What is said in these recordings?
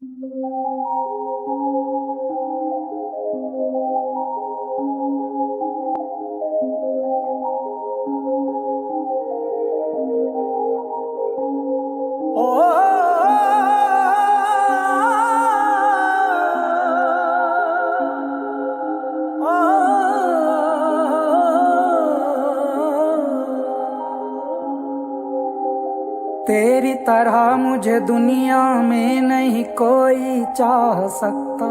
तेरी तरह मुझे दुनिया में नहीं कोई चाह सकता।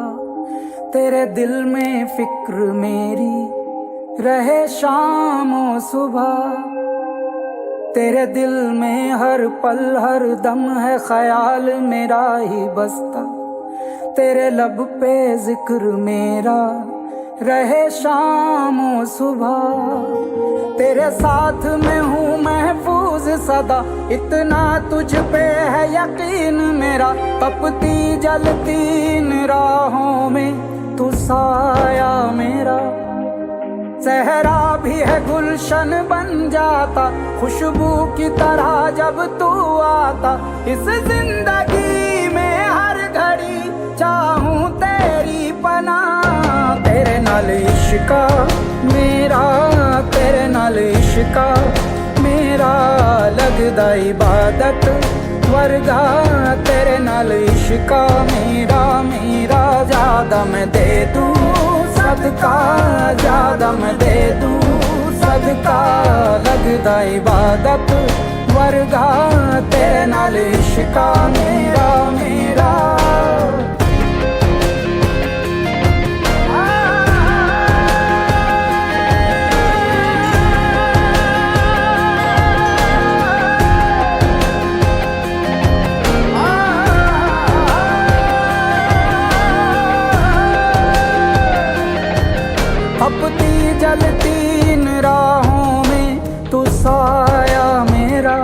तेरे दिल में फिक्र मेरी रहे शाम और सुबह। तेरे दिल में हर पल हर दम है ख्याल मेरा ही बसता। तेरे लब पे जिक्र मेरा रहे शाम और सुबह। तेरे साथ में हूँ महफूज सदा, इतना तुझ पे है यकीन मेरा। तपती जलती इन राहों में तू साया मेरा। सहरा भी है गुलशन बन जाता, खुशबू की तरह जब तू आता। इस जिंदगी में हर घड़ी चाहूं तेरी पनाह। तेरे नाल इश्का मेरा, तेरे नाल इश्का मेरा लगदा इबादत वर्गा। तेरे नाल इश्का मेरा मेरा ज्यादा मैं दे दूं सदका, ज्यादा मैं दे दूं सदका। लगदा इबादत वर्गा तेरे नाल इश्का मेरा मेरा। तपती जलती इन राहों में तू साया मेरा।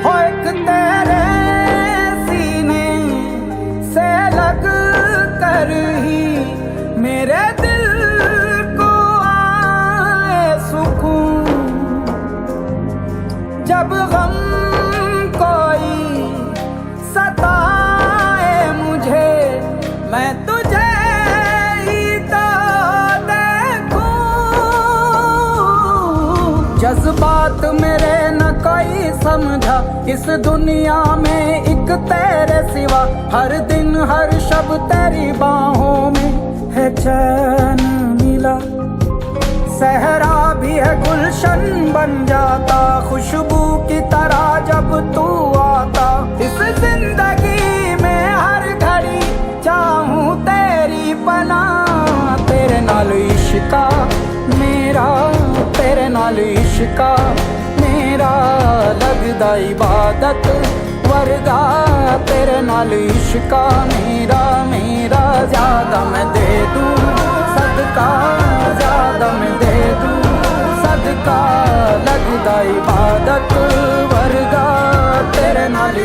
हो एक तेरे सीने से लग कर ही मेरे दिल को आए सुकून। जब गम कोई सताए मुझे, मैं तुझे ही तो देखूं। जज्बात मेरे न कोई समझा इस दुनिया में एक तेरे सिवा। हर दिन हर शब तेरी बाहों में है चैन मिला। सहरा भी है गुलशन बन जाता, खुशबू की तरह जब तू आता। इस जिंदगी में हर घड़ी चाहूं तेरी पनाह। तेरे नाल इश्का मेरा, तेरे नाल इश्का मेरा लगदा इबादत वर्गा। तेरे नाल इश्का मेरा मेरा ज्यादा मैं दे दूं सदका, ज्यादा मैं दे दूं सदका। लगदा इबादत वर्गा तेरे नाल